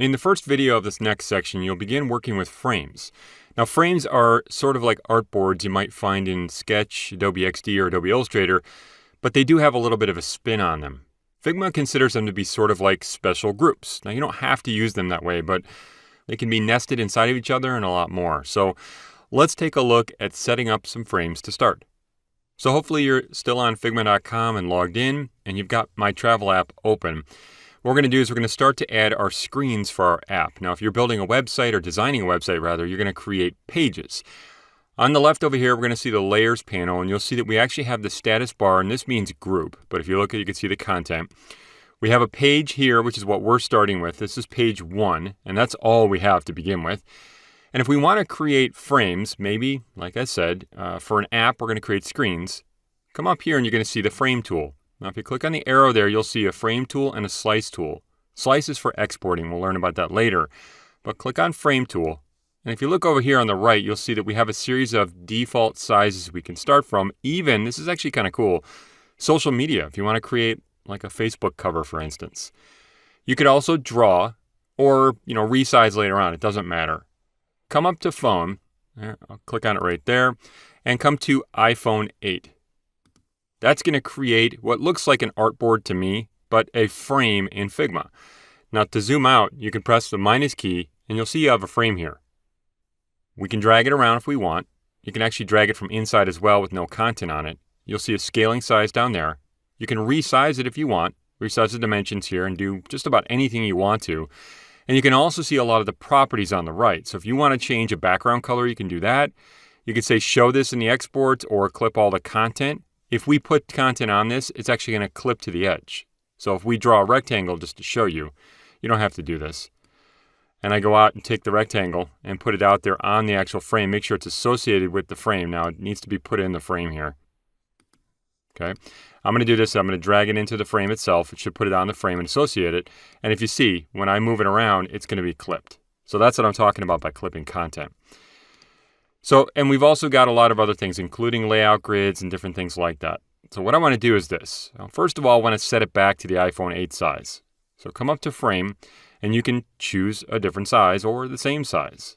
In the first video of this next section, you'll begin working with frames. Now, frames are sort of like artboards you might find in Sketch, Adobe XD, or Adobe Illustrator, but they do have a little bit of a spin on them. Figma considers them to be sort of like special groups. Now, you don't have to use them that way, but they can be nested inside of each other and a lot more. So let's take a look at setting up some frames to start. So hopefully you're still on Figma.com and logged in, and you've got My Travel app open. What we're going to do is we're going to start to add our screens for our app. Now, if you're building a website or designing a website, rather, you're going to create pages. On the left over here, we're going to see the Layers panel, and you'll see that we actually have the status bar, and this means group. But if you look at it, you can see the content. We have a page here, which is what we're starting with. This is page 1, and that's all we have to begin with. And if we want to create frames, maybe, like I said, for an app, we're going to create screens. Come up here, and you're going to see the frame tool. Now, if you click on the arrow there, you'll see a frame tool and a slice tool. Slice is for exporting. We'll learn about that later. But click on frame tool. And if you look over here on the right, you'll see that we have a series of default sizes we can start from. Even, this is actually kind of cool, social media, if you want to create like a Facebook cover, for instance. You could also draw or, resize later on. It doesn't matter. Come up to phone. I'll click on it right there. And come to iPhone 8. That's going to create what looks like an artboard to me, but a frame in Figma. Now, to zoom out, you can press the minus key, and you'll see you have a frame here. We can drag it around if we want. You can actually drag it from inside as well with no content on it. You'll see a scaling size down there. You can resize it if you want. Resize the dimensions here and do just about anything you want to. And you can also see a lot of the properties on the right. So if you want to change a background color, you can do that. You can say show this in the export or clip all the content. If we put content on this, it's actually going to clip to the edge. So if we draw a rectangle just to show you, you don't have to do this. And I go out and take the rectangle and put it out there on the actual frame. Make sure it's associated with the frame. Now, it needs to be put in the frame here. Okay. I'm going to do this. I'm going to drag it into the frame itself. It should put it on the frame and associate it. And if you see, when I move it around, it's going to be clipped. So that's what I'm talking about by clipping content. So, and we've also got a lot of other things, including layout grids and different things like that. So what I want to do is this. First of all, I want to set it back to the iPhone 8 size. So come up to frame, and you can choose a different size or the same size.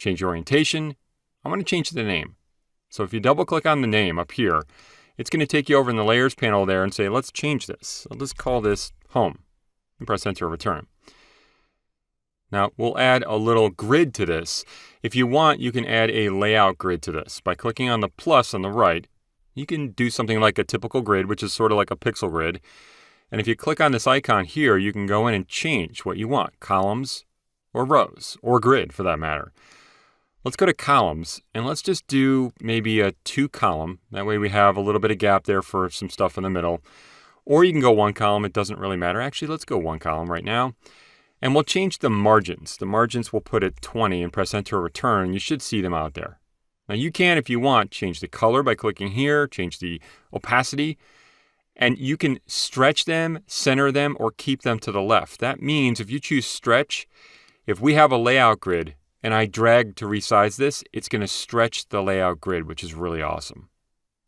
Change orientation. I want to change the name. So if you double click on the name up here, it's going to take you over in the layers panel there and say, let's change this. So let's call this home and press enter or return. Now, we'll add a little grid to this. If you want, you can add a layout grid to this. By clicking on the plus on the right, you can do something like a typical grid, which is sort of like a pixel grid. And if you click on this icon here, you can go in and change what you want, columns or rows, or grid for that matter. Let's go to columns, and let's just do maybe a 2-column. That way we have a little bit of gap there for some stuff in the middle. Or you can go 1 column, it doesn't really matter. Actually, let's go 1 column right now. And we'll change the margins. The margins we'll put at 20 and press enter or return, and you should see them out there. Now you can, if you want, change the color by clicking here, change the opacity, and you can stretch them, center them, or keep them to the left. That means if you choose stretch, if we have a layout grid and I drag to resize this, it's going to stretch the layout grid, which is really awesome.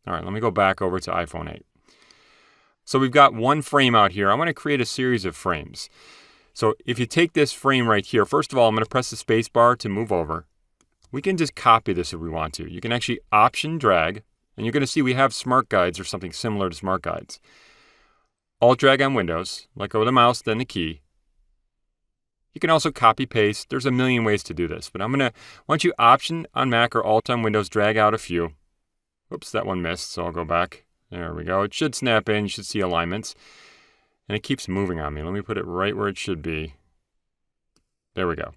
All right, let me go back over to iPhone 8. So we've got one frame out here. I want to create a series of frames. So if you take this frame right here, first of all, I'm going to press the space bar to move over. We can just copy this if we want to. You can actually option drag, and you're going to see we have smart guides or something similar to smart guides. Alt drag on Windows, let go of the mouse, then the key. You can also copy paste. There's a million ways to do this, but I'm going to, once you option on Mac or Alt on Windows, drag out a few. Oops, that one missed, so I'll go back. There we go. It should snap in. You should see alignments. And it keeps moving on me. Let me put it right where it should be. There we go.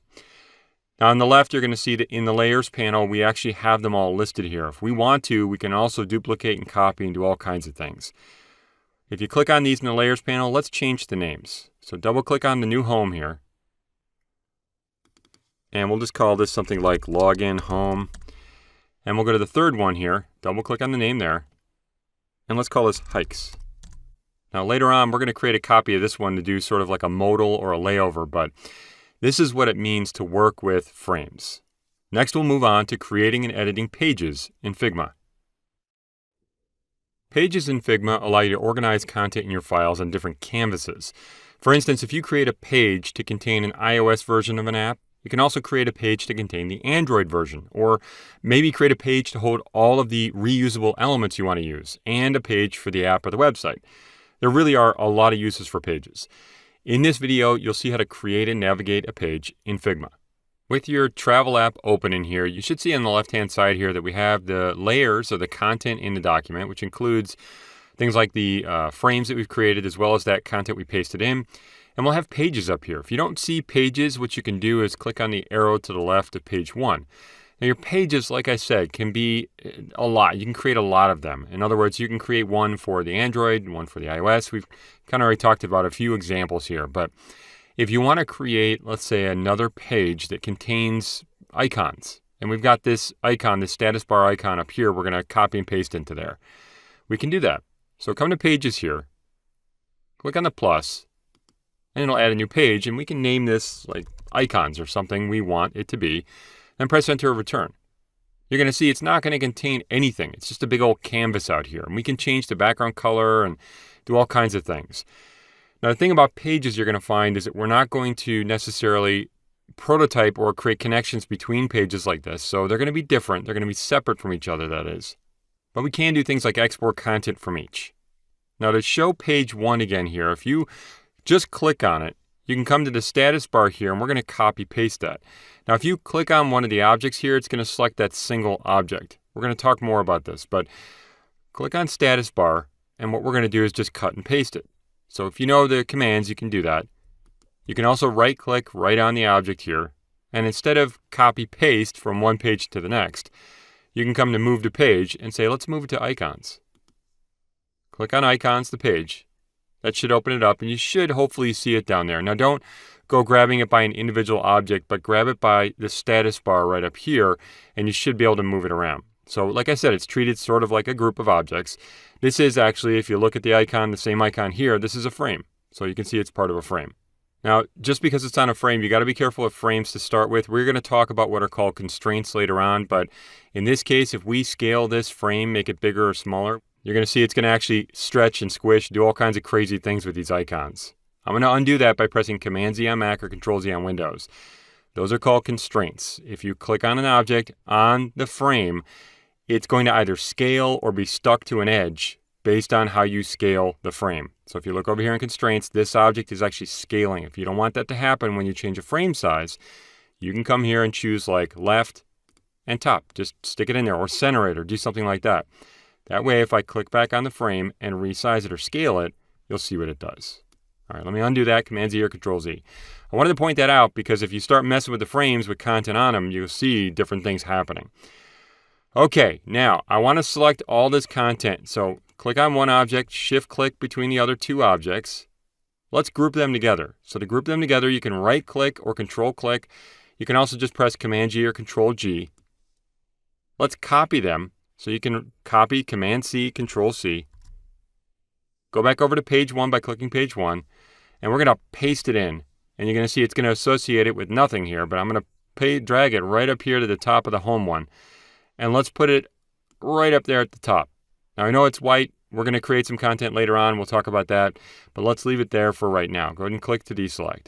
Now on the left, you're going to see that in the layers panel, we actually have them all listed here. If we want to, we can also duplicate and copy and do all kinds of things. If you click on these in the layers panel, let's change the names. So double click on the new home here. And we'll just call this something like login home. And we'll go to the third one here. Double click on the name there. And let's call this hikes. Now later on, we're going to create a copy of this one to do sort of like a modal or a layover, but this is what it means to work with frames. Next, we'll move on to creating and editing pages in Figma. Pages in Figma allow you to organize content in your files on different canvases. For instance, if you create a page to contain an iOS version of an app, you can also create a page to contain the Android version, or maybe create a page to hold all of the reusable elements you want to use, and a page for the app or the website. There really are a lot of uses for pages. In this video, you'll see how to create and navigate a page in Figma. With your travel app open in here, you should see on the left-hand side here that we have the layers of the content in the document, which includes things like the frames that we've created, as well as that content we pasted in. And we'll have pages up here. If you don't see pages, what you can do is click on the arrow to the left of page 1. Now your pages, like I said, can be a lot. You can create a lot of them. In other words, you can create one for the Android, one for the iOS. We've kind of already talked about a few examples here. But if you want to create, let's say, another page that contains icons, and we've got this icon, this status bar icon up here, we're going to copy and paste into there. We can do that. So come to Pages here, click on the plus, and it'll add a new page, and we can name this like icons or something we want it to be, and press enter or return. You're going to see it's not going to contain anything. It's just a big old canvas out here, and we can change the background color and do all kinds of things. Now, the thing about pages you're going to find is that we're not going to necessarily prototype or create connections between pages like this, so they're going to be different. They're going to be separate from each other, that is. But we can do things like export content from each. Now, to show page 1 again here, if you just click on it, you can come to the status bar here, and we're going to copy paste that. Now, if you click on one of the objects here, it's going to select that single object. We're going to talk more about this, but click on status bar, and what we're going to do is just cut and paste it. So if you know the commands, you can do that. You can also right-click right on the object here, and instead of copy paste from one page to the next, you can come to move to page and say, let's move it to icons. Click on icons, the page. That should open it up, and you should hopefully see it down there. Now, don't go grabbing it by an individual object, but grab it by the status bar right up here, and you should be able to move it around. So, like I said, it's treated sort of like a group of objects. This is actually, if you look at the icon, the same icon here, this is a frame. So you can see it's part of a frame. Now, just because it's on a frame, you got to be careful of frames to start with. We're going to talk about what are called constraints later on, but in this case, if we scale this frame, make it bigger or smaller, you're going to see it's going to actually stretch and squish, do all kinds of crazy things with these icons. I'm going to undo that by pressing Command-Z on Mac or Control-Z on Windows. Those are called constraints. If you click on an object on the frame, it's going to either scale or be stuck to an edge based on how you scale the frame. So if you look over here in constraints, this object is actually scaling. If you don't want that to happen when you change a frame size, you can come here and choose like left and top. Just stick it in there, or center it, or do something like that. That way, if I click back on the frame and resize it or scale it, you'll see what it does. All right, let me undo that, Command-Z or Control-Z. I wanted to point that out because if you start messing with the frames with content on them, you'll see different things happening. Okay, now I want to select all this content. So click on one object, shift-click between the other two objects. Let's group them together. So to group them together, you can right-click or control-click. You can also just press Command-G or Control-G. Let's copy them. So you can copy Command-C, Control-C. Go back over to page 1 by clicking page 1. And we're going to paste it in. And you're going to see it's going to associate it with nothing here. But I'm going to drag it right up here to the top of the home one. And let's put it right up there at the top. Now, I know it's white. We're going to create some content later on. We'll talk about that. But let's leave it there for right now. Go ahead and click to deselect.